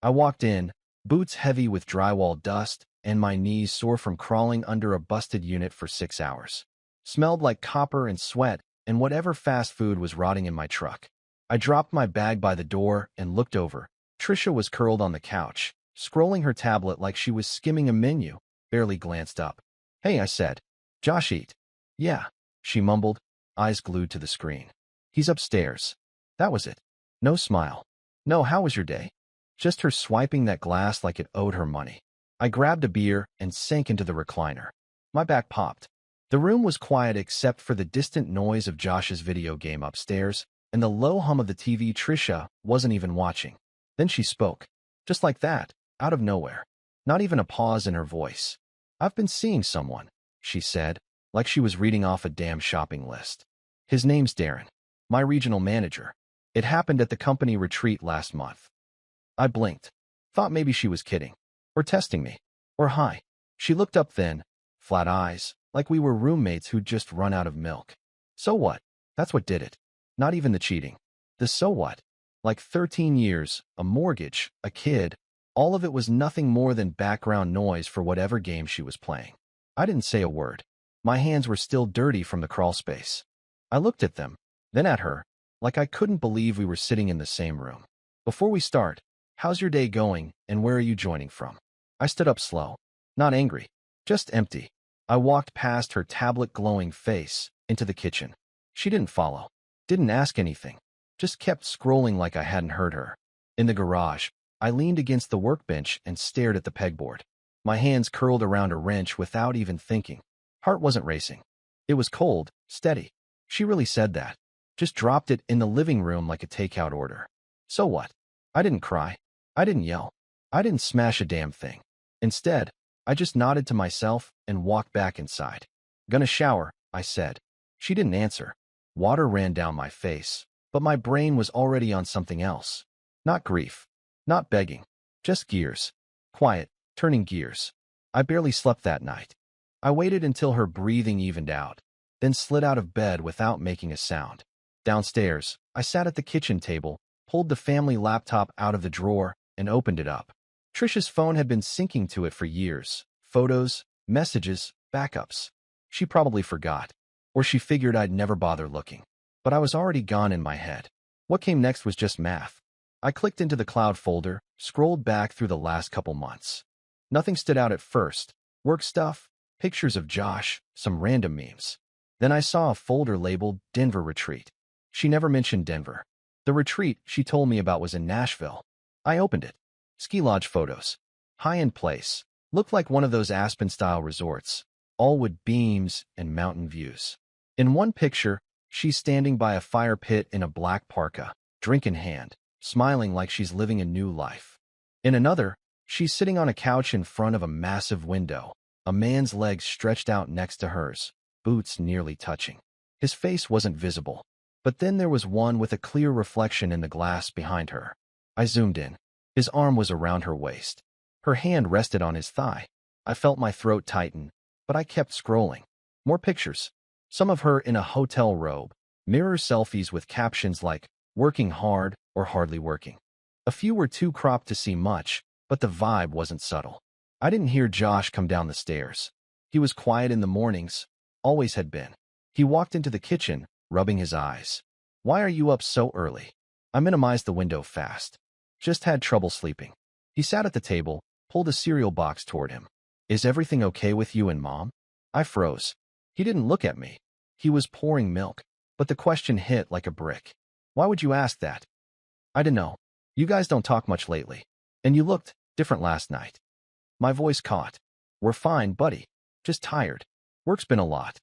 I walked in, boots heavy with drywall dust, and my knees sore from crawling under a busted unit for 6 hours. Smelled like copper and sweat and whatever fast food was rotting in my truck. I dropped my bag by the door and looked over. Trisha was curled on the couch, scrolling her tablet like she was skimming a menu, barely glanced up. "Hey," I said. "Josh eat?" "Yeah," she mumbled, eyes glued to the screen. "He's upstairs." That was it. No smile. No, "How was your day?" Just her swiping that glass like it owed her money. I grabbed a beer and sank into the recliner. My back popped. The room was quiet except for the distant noise of Josh's video game upstairs and the low hum of the TV Trisha wasn't even watching. Then she spoke. Just like that, out of nowhere. Not even a pause in her voice. "I've been seeing someone," she said, like she was reading off a damn shopping list. "His name's Darren. My regional manager. It happened at the company retreat last month." I blinked. Thought maybe she was kidding. Or testing me. Or high. She looked up then, flat eyes, like we were roommates who'd just run out of milk. "So what? That's what did it. Not even the cheating. The so what? Like 13 years, a mortgage, a kid, all of it was nothing more than background noise for whatever game she was playing." I didn't say a word. My hands were still dirty from the crawl space. I looked at them, then at her, like I couldn't believe we were sitting in the same room. "Before we start, how's your day going and where are you joining from?" I stood up slow. Not angry. Just empty. I walked past her tablet glowing face, into the kitchen. She didn't follow. Didn't ask anything. Just kept scrolling like I hadn't heard her. In the garage, I leaned against the workbench and stared at the pegboard. My hands curled around a wrench without even thinking. Heart wasn't racing. It was cold, steady. She really said that. Just dropped it in the living room like a takeout order. So what? I didn't cry. I didn't yell. I didn't smash a damn thing. Instead, I just nodded to myself and walked back inside. "Gonna shower," I said. She didn't answer. Water ran down my face, but my brain was already on something else. Not grief. Not begging. Just gears. Quiet, turning gears. I barely slept that night. I waited until her breathing evened out, then slid out of bed without making a sound. Downstairs, I sat at the kitchen table, pulled the family laptop out of the drawer, and opened it up. Trisha's phone had been syncing to it for years. Photos, messages, backups. She probably forgot. Or she figured I'd never bother looking. But I was already gone in my head. What came next was just math. I clicked into the cloud folder, scrolled back through the last couple months. Nothing stood out at first. Work stuff, pictures of Josh, some random memes. Then I saw a folder labeled Denver Retreat. She never mentioned Denver. The retreat she told me about was in Nashville. I opened it. Ski lodge photos. High-end place. Looked like one of those Aspen-style resorts, all with beams and mountain views. In one picture, she's standing by a fire pit in a black parka, drink in hand, smiling like she's living a new life. In another, she's sitting on a couch in front of a massive window, a man's legs stretched out next to hers, boots nearly touching. His face wasn't visible, but then there was one with a clear reflection in the glass behind her. I zoomed in. His arm was around her waist. Her hand rested on his thigh. I felt my throat tighten, but I kept scrolling. More pictures. Some of her in a hotel robe, mirror selfies with captions like, "Working hard" or "Hardly working." A few were too cropped to see much, but the vibe wasn't subtle. I didn't hear Josh come down the stairs. He was quiet in the mornings, always had been. He walked into the kitchen, rubbing his eyes. "Why are you up so early?" I minimized the window fast. Just had trouble sleeping. He sat at the table, pulled a cereal box toward him. "Is everything okay with you and Mom?" I froze. He didn't look at me. He was pouring milk, but the question hit like a brick. "Why would you ask that?" "I don't know. You guys don't talk much lately. And you looked different last night." My voice caught. "We're fine, buddy. Just tired. Work's been a lot."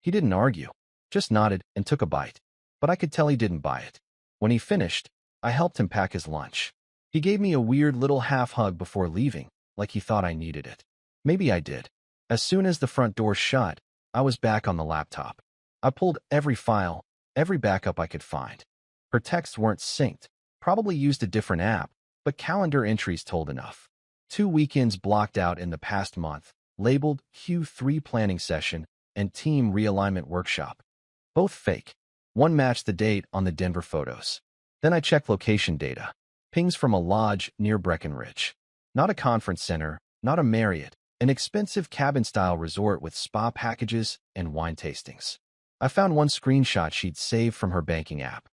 He didn't argue, just nodded and took a bite. But I could tell he didn't buy it. When he finished, I helped him pack his lunch. He gave me a weird little half hug before leaving, like he thought I needed it. Maybe I did. As soon as the front door shut, I was back on the laptop. I pulled every file, every backup I could find. Her texts weren't synced, probably used a different app, but calendar entries told enough. 2 weekends blocked out in the past month, labeled Q3 planning session and team realignment workshop. Both fake. One matched the date on the Denver photos. Then I checked location data. Pings from a lodge near Breckenridge. Not a conference center, not a Marriott, an expensive cabin-style resort with spa packages and wine tastings. I found one screenshot she'd saved from her banking app.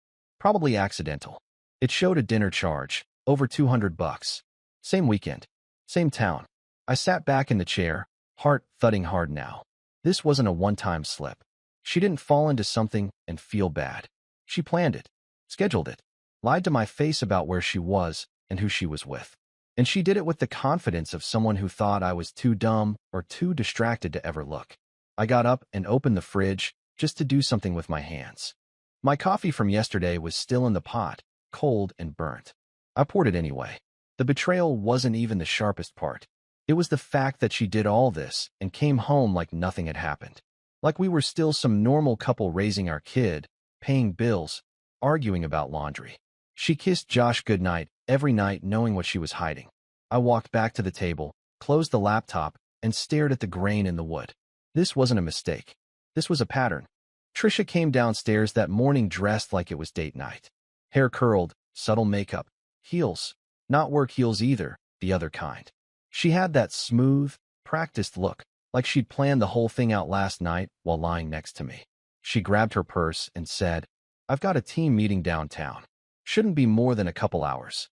Probably accidental. It showed a dinner charge, over $200. Same weekend. Same town. I sat back in the chair, heart thudding hard now. This wasn't a one-time slip. She didn't fall into something and feel bad. She planned it, scheduled it, lied to my face about where she was and who she was with. And she did it with the confidence of someone who thought I was too dumb or too distracted to ever look. I got up and opened the fridge just to do something with my hands. My coffee from yesterday was still in the pot, cold and burnt. I poured it anyway. The betrayal wasn't even the sharpest part. It was the fact that she did all this and came home like nothing had happened. Like we were still some normal couple raising our kid, paying bills, arguing about laundry. She kissed Josh goodnight every night knowing what she was hiding. I walked back to the table, closed the laptop, and stared at the grain in the wood. This wasn't a mistake. This was a pattern. Trisha came downstairs that morning dressed like it was date night. Hair curled, subtle makeup, heels. Not work heels either, the other kind. She had that smooth, practiced look, like she'd planned the whole thing out last night while lying next to me. She grabbed her purse and said, "I've got a team meeting downtown. Shouldn't be more than a couple hours."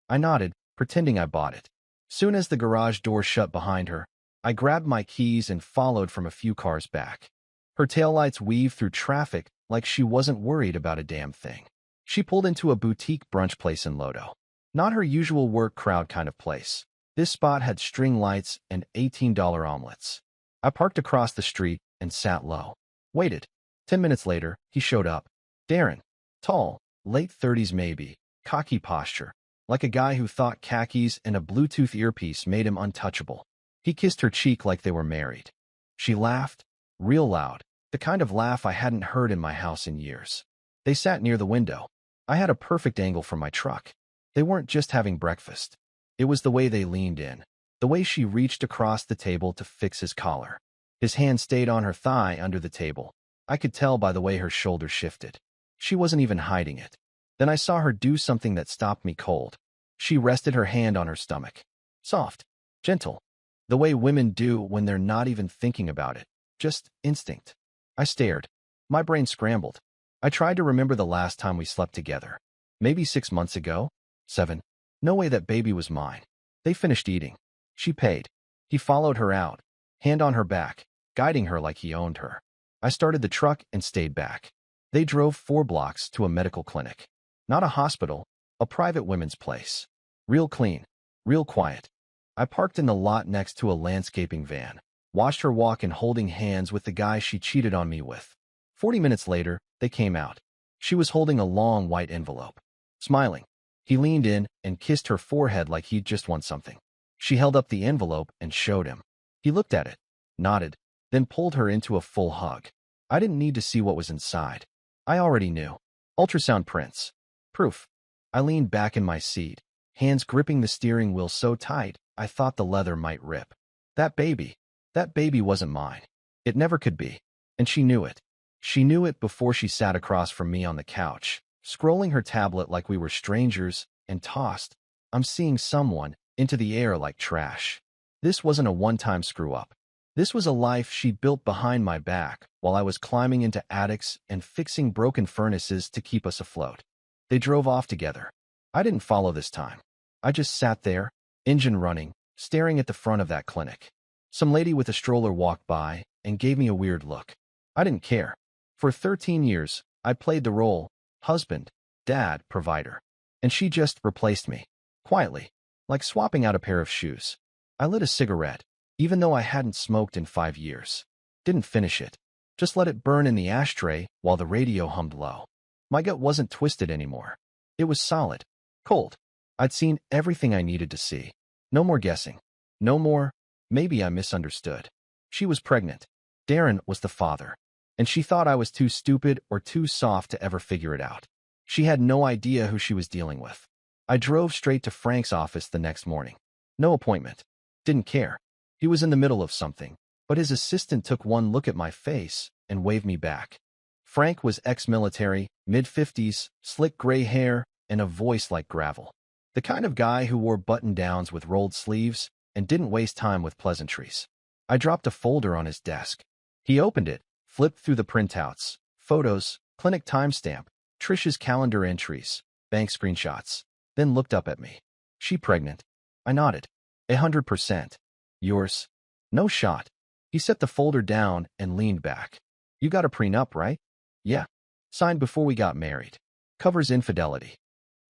I nodded, pretending I bought it. Soon as the garage door shut behind her, I grabbed my keys and followed from a few cars back. Her taillights weaved through traffic like she wasn't worried about a damn thing. She pulled into a boutique brunch place in Lodo. Not her usual work crowd kind of place. This spot had string lights and $18 omelets. I parked across the street and sat low. Waited. 10 minutes later, he showed up. Darren. Tall, late 30s maybe, cocky posture, like a guy who thought khakis and a Bluetooth earpiece made him untouchable. He kissed her cheek like they were married. She laughed, real loud, the kind of laugh I hadn't heard in my house in years. They sat near the window. I had a perfect angle from my truck. They weren't just having breakfast. It was the way they leaned in, the way she reached across the table to fix his collar. His hand stayed on her thigh under the table. I could tell by the way her shoulders shifted. She wasn't even hiding it. Then I saw her do something that stopped me cold. She rested her hand on her stomach. Soft, gentle, the way women do when they're not even thinking about it. Just instinct. I stared. My brain scrambled. I tried to remember the last time we slept together. Maybe 6 months ago? 7. No way that baby was mine. They finished eating. She paid. He followed her out, hand on her back, guiding her like he owned her. I started the truck and stayed back. They drove 4 blocks to a medical clinic. Not a hospital, a private women's place. Real clean, real quiet. I parked in the lot next to a landscaping van, watched her walk and holding hands with the guy she cheated on me with. 40 minutes later, they came out. She was holding a long white envelope. Smiling. He leaned in and kissed her forehead like he'd just won something. She held up the envelope and showed him. He looked at it, nodded, then pulled her into a full hug. I didn't need to see what was inside. I already knew. Ultrasound prints. Proof. I leaned back in my seat, hands gripping the steering wheel so tight I thought the leather might rip. That baby wasn't mine. It never could be. And she knew it. She knew it before she sat across from me on the couch, scrolling her tablet like we were strangers, and tossed, "I'm seeing someone," into the air like trash. This wasn't a one-time screw-up. This was a life she built behind my back while I was climbing into attics and fixing broken furnaces to keep us afloat. They drove off together. I didn't follow this time. I just sat there, engine running, staring at the front of that clinic. Some lady with a stroller walked by and gave me a weird look. I didn't care. For 13 years, I played the role, husband, dad, provider. And she just replaced me, quietly, like swapping out a pair of shoes. I lit a cigarette, even though I hadn't smoked in 5 years. Didn't finish it. Just let it burn in the ashtray while the radio hummed low. My gut wasn't twisted anymore. It was solid, cold. I'd seen everything I needed to see. No more guessing. No more, maybe I misunderstood. She was pregnant. Darren was the father. And she thought I was too stupid or too soft to ever figure it out. She had no idea who she was dealing with. I drove straight to Frank's office the next morning. No appointment. Didn't care. He was in the middle of something, but his assistant took one look at my face and waved me back. Frank was ex-military, mid-50s, slick gray hair, and a voice like gravel. The kind of guy who wore button-downs with rolled sleeves and didn't waste time with pleasantries. I dropped a folder on his desk. He opened it, flipped through the printouts, photos, clinic timestamp, Trisha's calendar entries, bank screenshots, then looked up at me. She pregnant? I nodded. 100%. Yours? No shot. He set the folder down and leaned back. You got a prenup, right? Yeah. Signed before we got married. Covers infidelity.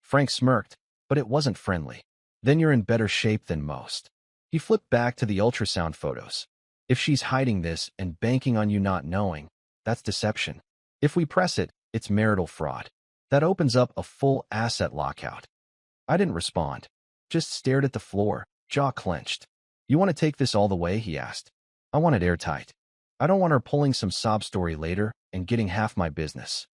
Frank smirked, but it wasn't friendly. Then you're in better shape than most. He flipped back to the ultrasound photos. If she's hiding this and banking on you not knowing, that's deception. If we press it, it's marital fraud. That opens up a full asset lockout. I didn't respond. Just stared at the floor, jaw clenched. You want to take this all the way? He asked. I want it airtight. I don't want her pulling some sob story later and getting half my business.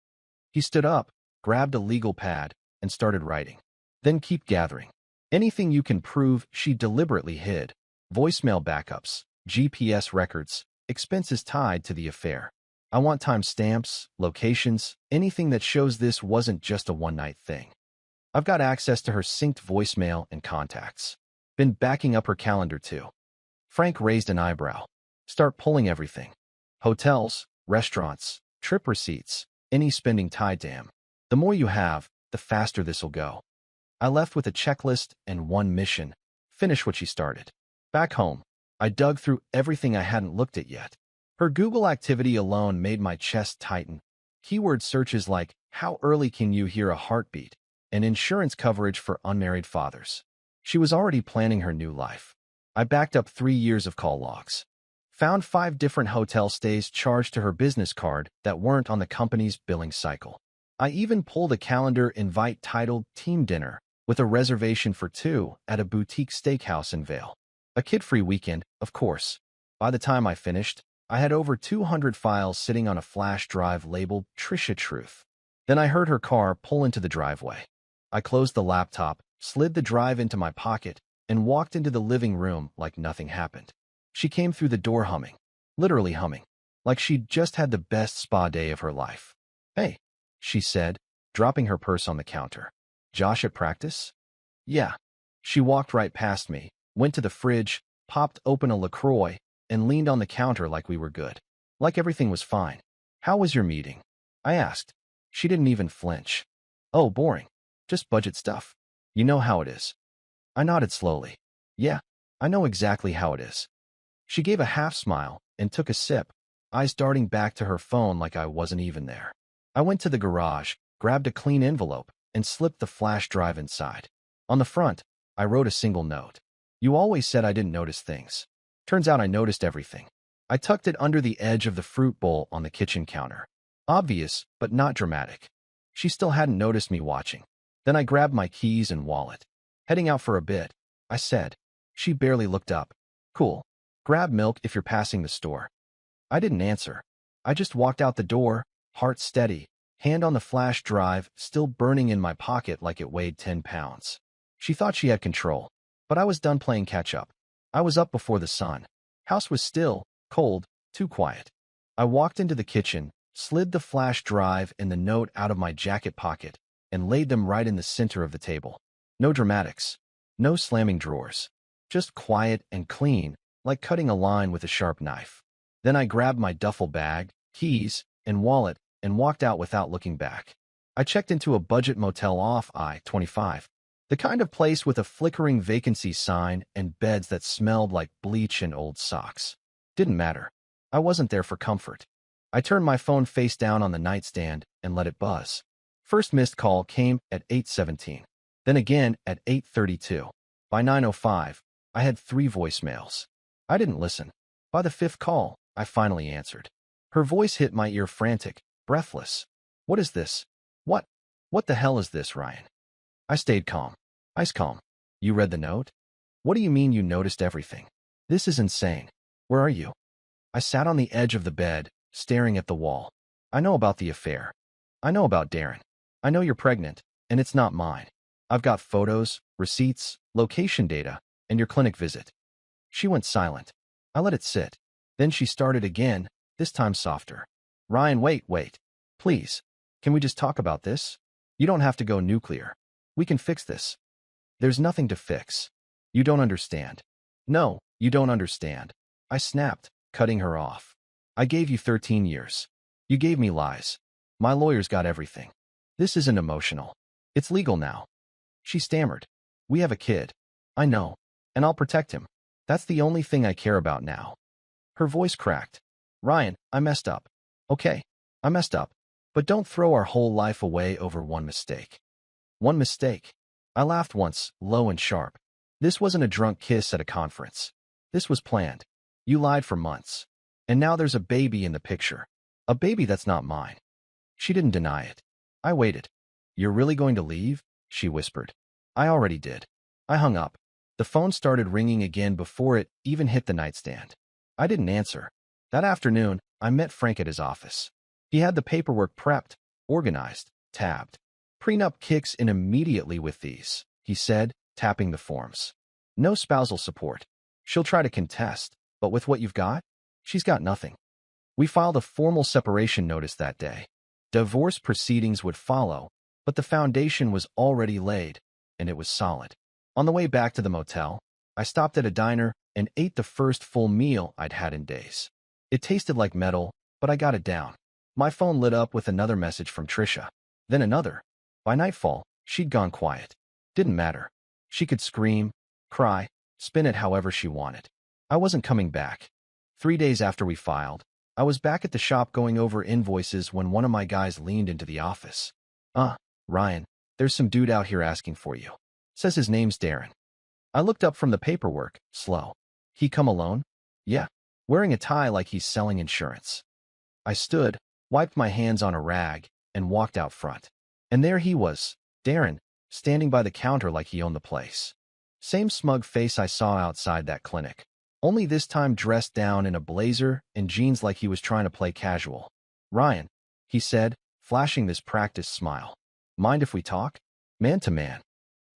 He stood up, grabbed a legal pad, and started writing. Then keep gathering. Anything you can prove she deliberately hid. Voicemail backups, GPS records, expenses tied to the affair. I want timestamps, locations, anything that shows this wasn't just a one-night thing. I've got access to her synced voicemail and contacts. Been backing up her calendar too. Frank raised an eyebrow. Start pulling everything. Hotels, restaurants, trip receipts, any spending tied to him. The more you have, the faster this'll go. I left with a checklist and one mission. Finish what she started. Back home, I dug through everything I hadn't looked at yet. Her Google activity alone made my chest tighten. Keyword searches like, how early can you hear a heartbeat? And insurance coverage for unmarried fathers. She was already planning her new life. I backed up 3 years of call logs. Found 5 different hotel stays charged to her business card that weren't on the company's billing cycle. I even pulled a calendar invite titled Team Dinner with a reservation for 2 at a boutique steakhouse in Vail. A kid-free weekend, of course. By the time I finished, I had over 200 files sitting on a flash drive labeled Trisha Truth. Then I heard her car pull into the driveway. I closed the laptop, slid the drive into my pocket, and walked into the living room like nothing happened. She came through the door humming, literally humming, like she'd just had the best spa day of her life. Hey, she said, dropping her purse on the counter. Josh at practice? Yeah. She walked right past me, went to the fridge, popped open a LaCroix, and leaned on the counter like we were good. Like everything was fine. How was your meeting? I asked. She didn't even flinch. Oh, boring. Just budget stuff. You know how it is. I nodded slowly. Yeah, I know exactly how it is. She gave a half smile and took a sip, eyes darting back to her phone like I wasn't even there. I went to the garage, grabbed a clean envelope, and slipped the flash drive inside. On the front, I wrote a single note. You always said I didn't notice things. Turns out I noticed everything. I tucked it under the edge of the fruit bowl on the kitchen counter. Obvious, but not dramatic. She still hadn't noticed me watching. Then I grabbed my keys and wallet. Heading out for a bit, I said. She barely looked up. Cool. Grab milk if you're passing the store. I didn't answer. I just walked out the door, heart steady, hand on the flash drive still burning in my pocket like it weighed 10 pounds. She thought she had control, but I was done playing catch-up. I was up before the sun. House was still, cold, too quiet. I walked into the kitchen, slid the flash drive and the note out of my jacket pocket, and laid them right in the center of the table. No dramatics. No slamming drawers. Just quiet and clean, like cutting a line with a sharp knife. Then I grabbed my duffel bag, keys, and wallet and walked out without looking back. I checked into a budget motel off I-25, the kind of place with a flickering vacancy sign and beds that smelled like bleach and old socks. Didn't matter. I wasn't there for comfort. I turned my phone face down on the nightstand and let it buzz. First missed call came at 8:17, then again at 8:32. By 9:05, I had 3 voicemails. I didn't listen. By the 5th call, I finally answered. Her voice hit my ear frantic, breathless. What is this? What the hell is this, Ryan? I stayed calm. Ice calm. You read the note? What do you mean you noticed everything? This is insane. Where are you? I sat on the edge of the bed, staring at the wall. I know about the affair. I know about Darren. I know you're pregnant, and it's not mine. I've got photos, receipts, location data, and your clinic visit. She went silent. I let it sit. Then she started again, this time softer. Ryan, wait. Please. Can we just talk about this? You don't have to go nuclear. We can fix this. There's nothing to fix. You don't understand. No, you don't understand. I snapped, cutting her off. I gave you 13 years. You gave me lies. My lawyers got everything. This isn't emotional. It's legal now. She stammered. We have a kid. I know. And I'll protect him. That's the only thing I care about now. Her voice cracked. Ryan, I messed up. Okay, I messed up. But don't throw our whole life away over one mistake. One mistake. I laughed once, low and sharp. This wasn't a drunk kiss at a conference. This was planned. You lied for months. And now there's a baby in the picture. A baby that's not mine. She didn't deny it. I waited. You're really going to leave? She whispered. I already did. I hung up. The phone started ringing again before it even hit the nightstand. I didn't answer. That afternoon, I met Frank at his office. He had the paperwork prepped, organized, tabbed. Prenup kicks in immediately with these, he said, tapping the forms. No spousal support. She'll try to contest, but with what you've got, she's got nothing. We filed a formal separation notice that day. Divorce proceedings would follow, but the foundation was already laid, and it was solid. On the way back to the motel, I stopped at a diner and ate the first full meal I'd had in days. It tasted like metal, but I got it down. My phone lit up with another message from Trisha. Then another. By nightfall, she'd gone quiet. Didn't matter. She could scream, cry, spin it however she wanted. I wasn't coming back. 3 days after we filed, I was back at the shop going over invoices when one of my guys leaned into the office. Ryan, there's some dude out here asking for you. Says his name's Darren. I looked up from the paperwork, slow. He come alone? Yeah. Wearing a tie like he's selling insurance. I stood, wiped my hands on a rag, and walked out front. And there he was, Darren, standing by the counter like he owned the place. Same smug face I saw outside that clinic. Only this time dressed down in a blazer and jeans like he was trying to play casual. Ryan, he said, flashing this practiced smile. Mind if we talk? Man to man.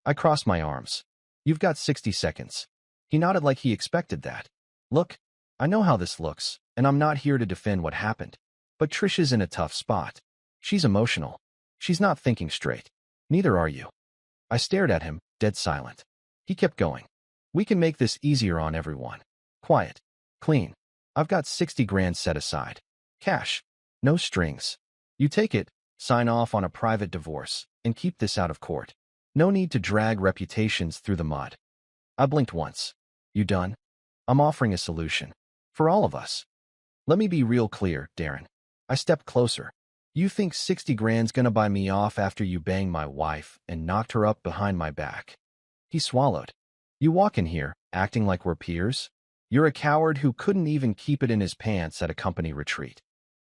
I crossed my arms. You've got 60 seconds. He nodded like he expected that. Look, I know how this looks, and I'm not here to defend what happened. But Trisha's in a tough spot. She's emotional. She's not thinking straight. Neither are you. I stared at him, dead silent. He kept going. We can make this easier on everyone. Quiet. Clean. I've got 60 grand set aside. Cash. No strings. You take it, sign off on a private divorce, and keep this out of court. No need to drag reputations through the mud. I blinked once. You done? I'm offering a solution. For all of us. Let me be real clear, Darren. I stepped closer. You think 60 grand's gonna buy me off after you banged my wife and knocked her up behind my back? He swallowed. You walk in here, acting like we're peers? You're a coward who couldn't even keep it in his pants at a company retreat.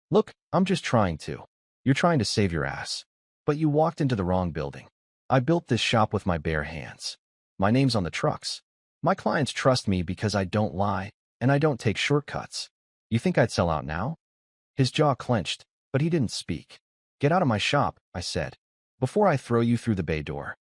Look, I'm just trying to. You're trying to save your ass. But you walked into the wrong building. I built this shop with my bare hands. My name's on the trucks. My clients trust me because I don't lie, and I don't take shortcuts. You think I'd sell out now? His jaw clenched, but he didn't speak. Get out of my shop, I said, before I throw you through the bay door.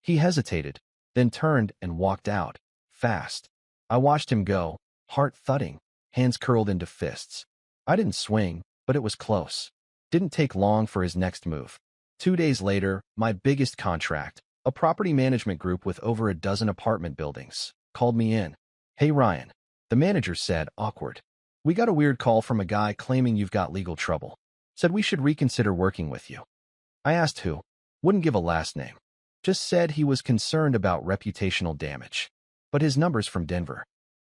He hesitated, then turned and walked out, fast. I watched him go, heart thudding, hands curled into fists. I didn't swing, but it was close. Didn't take long for his next move. 2 days later, my biggest contract, a property management group with over a dozen apartment buildings, called me in. Hey Ryan, the manager said, awkward. We got a weird call from a guy claiming you've got legal trouble. Said we should reconsider working with you. I asked who. Wouldn't give a last name. Just said he was concerned about reputational damage. But his number's from Denver.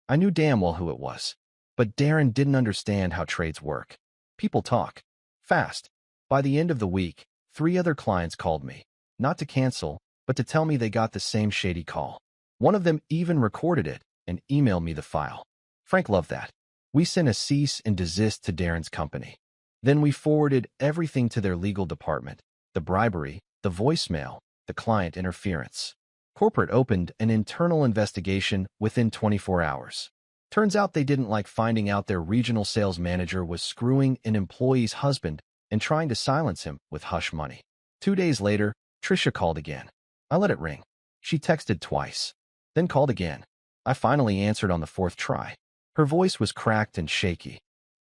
I knew damn well who it was. But Darren didn't understand how trades work. People talk. Fast. By the end of the week, 3 other clients called me. Not to cancel, but to tell me they got the same shady call. One of them even recorded it and emailed me the file. Frank loved that. We sent a cease and desist to Darren's company. Then we forwarded everything to their legal department, the bribery, the voicemail, the client interference. Corporate opened an internal investigation within 24 hours. Turns out they didn't like finding out their regional sales manager was screwing an employee's husband and trying to silence him with hush money. 2 days later, Trisha called again. I let it ring. She texted twice, then called again. I finally answered on the 4th try. Her voice was cracked and shaky.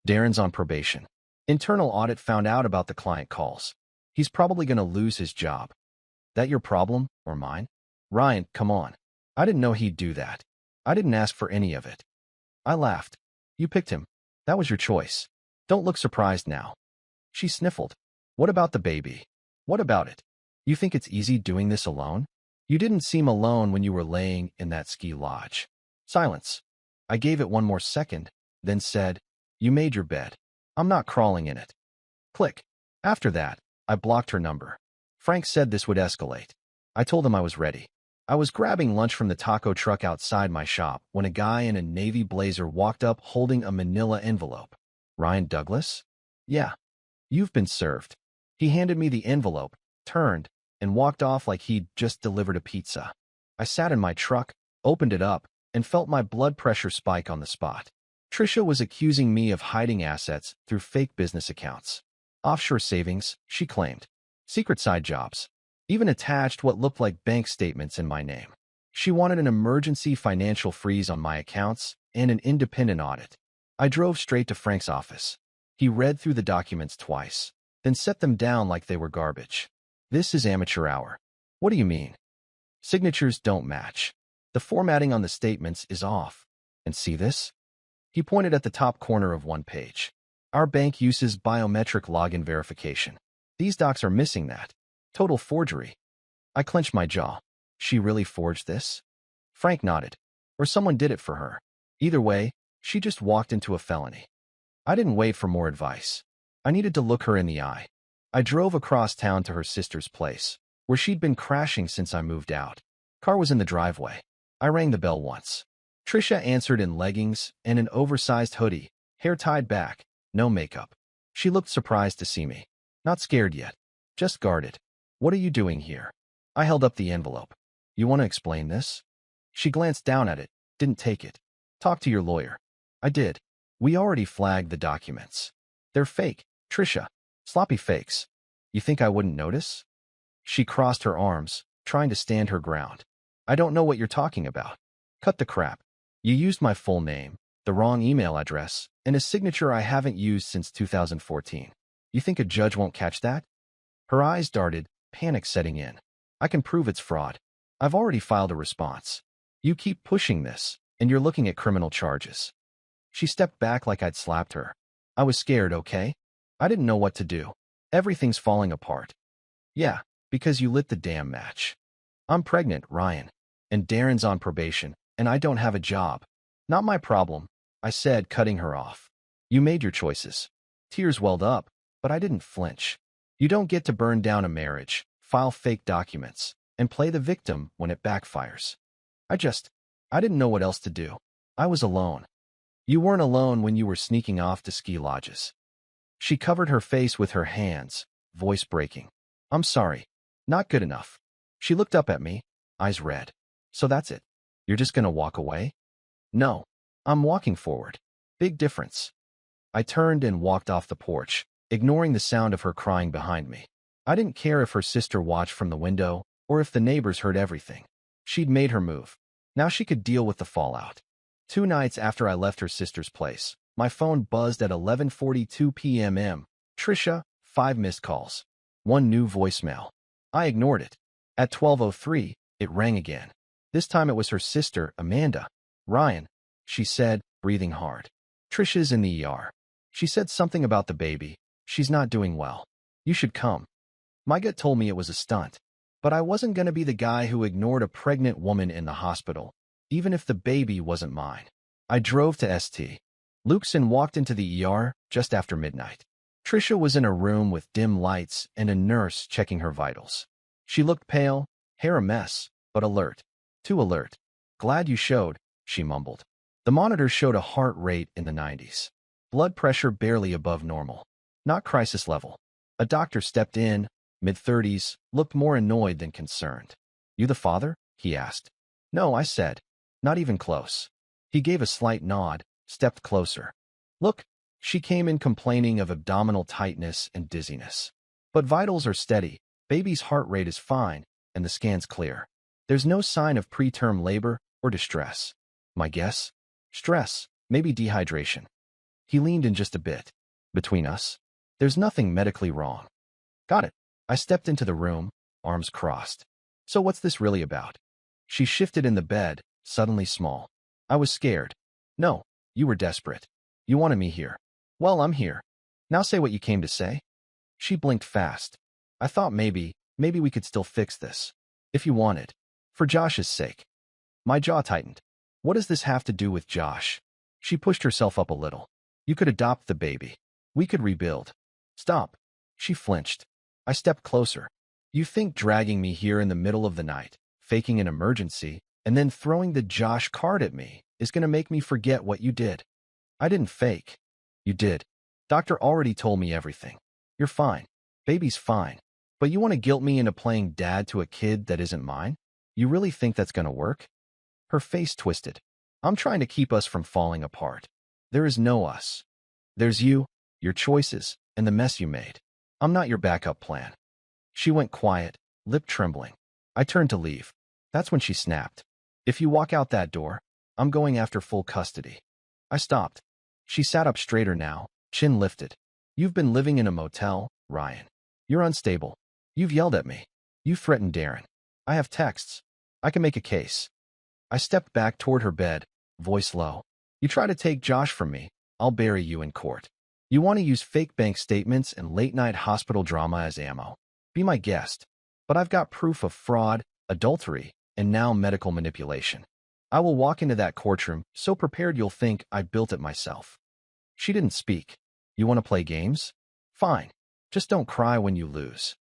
Darren's on probation. Internal audit found out about the client calls. He's probably going to lose his job. That your problem or mine? Ryan, come on. I didn't know he'd do that. I didn't ask for any of it. I laughed. You picked him. That was your choice. Don't look surprised now. She sniffled. What about the baby? What about it? You think it's easy doing this alone? You didn't seem alone when you were laying in that ski lodge. Silence. I gave it one more second, then said, You made your bed. I'm not crawling in it. Click. After that, I blocked her number. Frank said this would escalate. I told him I was ready. I was grabbing lunch from the taco truck outside my shop when a guy in a navy blazer walked up holding a manila envelope. Ryan Douglas? Yeah. You've been served. He handed me the envelope, turned, and walked off like he'd just delivered a pizza. I sat in my truck, opened it up, and felt my blood pressure spike on the spot. Trisha was accusing me of hiding assets through fake business accounts. Offshore savings, she claimed. Secret side jobs. Even attached what looked like bank statements in my name. She wanted an emergency financial freeze on my accounts and an independent audit. I drove straight to Frank's office. He read through the documents twice, then set them down like they were garbage. This is amateur hour. What do you mean? Signatures don't match. The formatting on the statements is off. And see this? He pointed at the top corner of one page. Our bank uses biometric login verification. These docs are missing that. Total forgery. I clenched my jaw. She really forged this? Frank nodded. Or someone did it for her. Either way, she just walked into a felony. I didn't wait for more advice. I needed to look her in the eye. I drove across town to her sister's place, where she'd been crashing since I moved out. Car was in the driveway. I rang the bell once. Trisha answered in leggings and an oversized hoodie, hair tied back, no makeup. She looked surprised to see me. Not scared yet. Just guarded. What are you doing here? I held up the envelope. You want to explain this? She glanced down at it, didn't take it. Talk to your lawyer. I did. We already flagged the documents. They're fake, Trisha. Sloppy fakes. You think I wouldn't notice? She crossed her arms, trying to stand her ground. I don't know what you're talking about. Cut the crap. You used my full name, the wrong email address, and a signature I haven't used since 2014. You think a judge won't catch that? Her eyes darted, panic setting in. I can prove it's fraud. I've already filed a response. You keep pushing this, and you're looking at criminal charges. She stepped back like I'd slapped her. I was scared, okay? I didn't know what to do. Everything's falling apart. Yeah, because you lit the damn match. I'm pregnant, Ryan. And Darren's on probation, and I don't have a job. Not my problem, I said, cutting her off. You made your choices. Tears welled up, but I didn't flinch. You don't get to burn down a marriage, file fake documents, and play the victim when it backfires. I didn't know what else to do. I was alone. You weren't alone when you were sneaking off to ski lodges. She covered her face with her hands, voice breaking. I'm sorry. Not good enough. She looked up at me, eyes red. So that's it. You're just gonna walk away? No. I'm walking forward. Big difference. I turned and walked off the porch, ignoring the sound of her crying behind me. I didn't care if her sister watched from the window or if the neighbors heard everything. She'd made her move. Now she could deal with the fallout. 2 nights after I left her sister's place, my phone buzzed at 11:42 p.m. Trisha, 5 missed calls. 1 new voicemail. I ignored it. At 12:03, it rang again. This time it was her sister, Amanda. Ryan, she said, breathing hard. Trisha's in the ER. She said something about the baby. She's not doing well. You should come. My gut told me it was a stunt. But I wasn't going to be the guy who ignored a pregnant woman in the hospital, even if the baby wasn't mine. I drove to St. Luke's and walked into the ER just after midnight. Trisha was in a room with dim lights and a nurse checking her vitals. She looked pale, hair a mess, but alert. Too alert. Glad you showed, she mumbled. The monitor showed a heart rate in the 90s. Blood pressure barely above normal. Not crisis level. A doctor stepped in, mid-30s, looked more annoyed than concerned. You the father? He asked. No, I said. Not even close. He gave a slight nod, stepped closer. Look, she came in complaining of abdominal tightness and dizziness. But vitals are steady, baby's heart rate is fine, and the scan's clear. There's no sign of preterm labor or distress. My guess? Stress, maybe dehydration. He leaned in just a bit. Between us, there's nothing medically wrong. Got it. I stepped into the room, arms crossed. So what's this really about? She shifted in the bed, suddenly small. I was scared. No, you were desperate. You wanted me here. Well, I'm here. Now say what you came to say. She blinked fast. I thought maybe we could still fix this. If you wanted. For Josh's sake. My jaw tightened. What does this have to do with Josh? She pushed herself up a little. You could adopt the baby. We could rebuild. Stop. She flinched. I stepped closer. You think dragging me here in the middle of the night, faking an emergency, and then throwing the Josh card at me is going to make me forget what you did? I didn't fake. You did. Doctor already told me everything. You're fine. Baby's fine. But you want to guilt me into playing dad to a kid that isn't mine? You really think that's going to work? Her face twisted. I'm trying to keep us from falling apart. There is no us. There's you, your choices, and the mess you made. I'm not your backup plan. She went quiet, lip trembling. I turned to leave. That's when she snapped. If you walk out that door, I'm going after full custody. I stopped. She sat up straighter now, chin lifted. You've been living in a motel, Ryan. You're unstable. You've yelled at me. You threatened Darren. I have texts. I can make a case. I stepped back toward her bed, voice low. You try to take Josh from me, I'll bury you in court. You want to use fake bank statements and late-night hospital drama as ammo. Be my guest. But I've got proof of fraud, adultery, and now medical manipulation. I will walk into that courtroom so prepared you'll think I built it myself. She didn't speak. You want to play games? Fine. Just don't cry when you lose.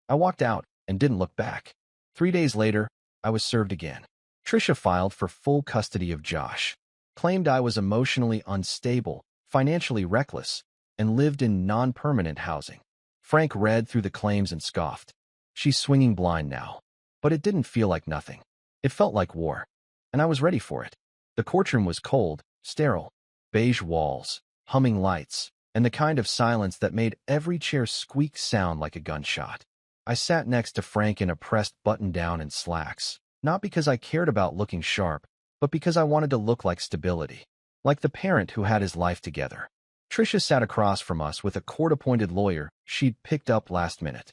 I walked out and didn't look back. 3 days later, I was served again. Trisha filed for full custody of Josh, claimed I was emotionally unstable, financially reckless, and lived in non-permanent housing. Frank read through the claims and scoffed. She's swinging blind now. But it didn't feel like nothing. It felt like war. And I was ready for it. The courtroom was cold, sterile, beige walls, humming lights, and the kind of silence that made every chair squeak sound like a gunshot. I sat next to Frank in a pressed button-down and slacks, not because I cared about looking sharp, but because I wanted to look like stability, like the parent who had his life together. Trisha sat across from us with a court-appointed lawyer she'd picked up last minute.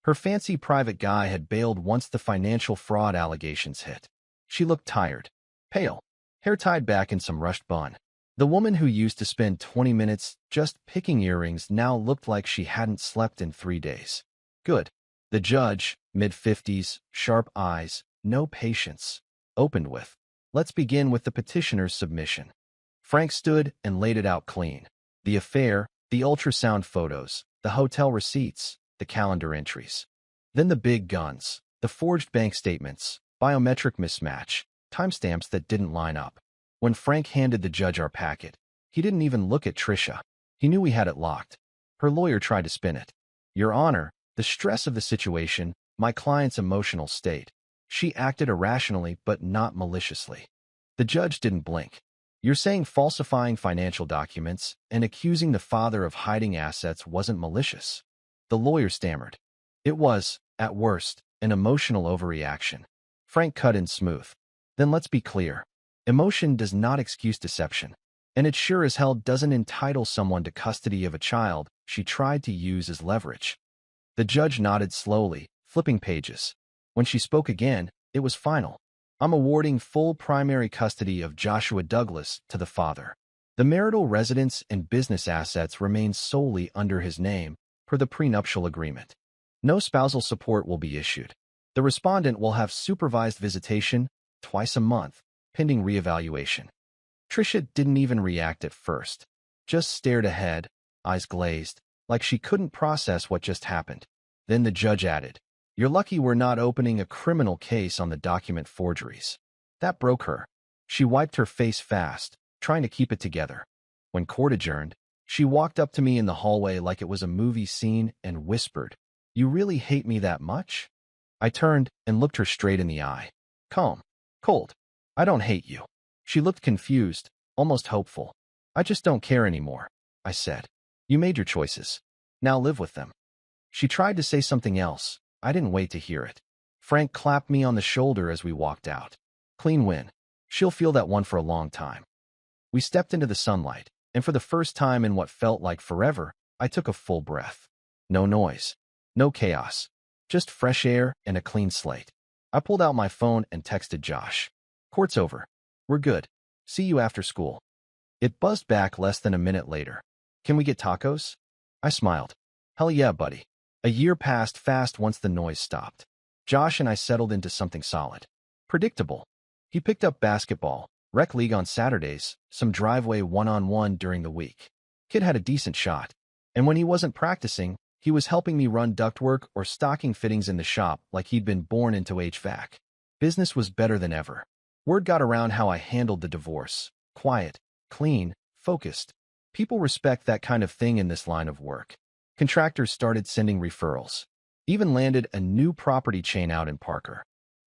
Her fancy private guy had bailed once the financial fraud allegations hit. She looked tired, pale, hair tied back in some rushed bun. The woman who used to spend 20 minutes just picking earrings now looked like she hadn't slept in 3 days. Good. The judge, mid-50s, sharp eyes, no patience, opened with, "Let's begin with the petitioner's submission." Frank stood and laid it out clean. The affair, the ultrasound photos, the hotel receipts, the calendar entries. Then the big guns, the forged bank statements, biometric mismatch, timestamps that didn't line up. When Frank handed the judge our packet, he didn't even look at Trisha. He knew we had it locked. Her lawyer tried to spin it. Your Honor, the stress of the situation, my client's emotional state. She acted irrationally but not maliciously. The judge didn't blink. You're saying falsifying financial documents and accusing the father of hiding assets wasn't malicious? The lawyer stammered. It was, at worst, an emotional overreaction. Frank cut in smooth. Then let's be clear. Emotion does not excuse deception. And it sure as hell doesn't entitle someone to custody of a child she tried to use as leverage. The judge nodded slowly, flipping pages. When she spoke again, it was final. I'm awarding full primary custody of Joshua Douglas to the father. The marital residence and business assets remain solely under his name, per the prenuptial agreement. No spousal support will be issued. The respondent will have supervised visitation twice a month, pending reevaluation. Trisha didn't even react at first, just stared ahead, eyes glazed, like she couldn't process what just happened. Then the judge added, "You're lucky we're not opening a criminal case on the document forgeries." That broke her. She wiped her face fast, trying to keep it together. When court adjourned, she walked up to me in the hallway like it was a movie scene and whispered, "You really hate me that much?" I turned and looked her straight in the eye. Calm. Cold. "I don't hate you." She looked confused, almost hopeful. "I just don't care anymore," I said. "You made your choices. Now live with them." She tried to say something else. I didn't wait to hear it. Frank clapped me on the shoulder as we walked out. "Clean win. She'll feel that one for a long time." We stepped into the sunlight, and for the first time in what felt like forever, I took a full breath. No noise. No chaos. Just fresh air and a clean slate. I pulled out my phone and texted Josh. Court's over. We're good. See you after school. It buzzed back less than a minute later. Can we get tacos? I smiled. Hell yeah, buddy. A year passed fast once the noise stopped. Josh and I settled into something solid. Predictable. He picked up basketball, rec league on Saturdays, some driveway one-on-one during the week. Kid had a decent shot. And when he wasn't practicing, he was helping me run ductwork or stocking fittings in the shop like he'd been born into HVAC. Business was better than ever. Word got around how I handled the divorce. Quiet, clean, focused. People respect that kind of thing in this line of work. Contractors started sending referrals. Even landed a new property chain out in Parker.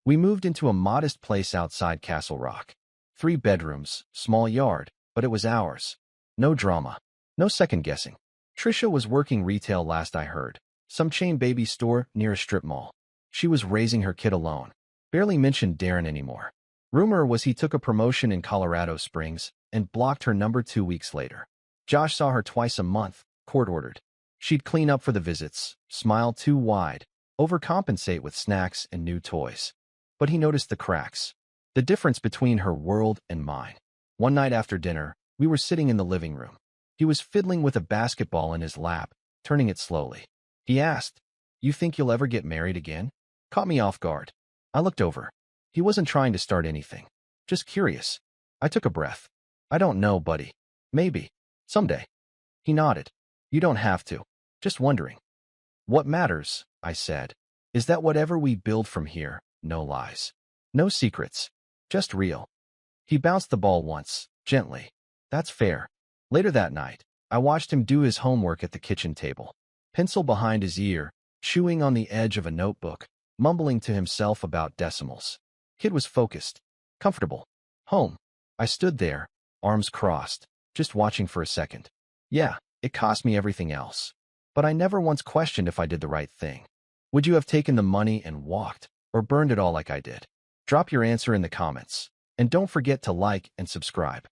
We moved into a modest place outside Castle Rock. 3 bedrooms, small yard, but it was ours. No drama. No second guessing. Trisha was working retail last I heard. Some chain baby store near a strip mall. She was raising her kid alone. Barely mentioned Darren anymore. Rumor was he took a promotion in Colorado Springs and blocked her number 2 weeks later. Josh saw her twice a month, court-ordered. She'd clean up for the visits, smile too wide, overcompensate with snacks and new toys. But he noticed the cracks. The difference between her world and mine. One night after dinner, we were sitting in the living room. He was fiddling with a basketball in his lap, turning it slowly. He asked, "You think you'll ever get married again?" Caught me off guard. I looked over. He wasn't trying to start anything. Just curious. I took a breath. I don't know, buddy. Maybe. Someday. He nodded. You don't have to. Just wondering. What matters, I said, is that whatever we build from here, no lies. No secrets. Just real. He bounced the ball once, gently. That's fair. Later that night, I watched him do his homework at the kitchen table. Pencil behind his ear, chewing on the edge of a notebook, mumbling to himself about decimals. Kid was focused. Comfortable. Home. I stood there, arms crossed, just watching for a second. Yeah, it cost me everything else. But I never once questioned if I did the right thing. Would you have taken the money and walked, or burned it all like I did? Drop your answer in the comments. And don't forget to like and subscribe.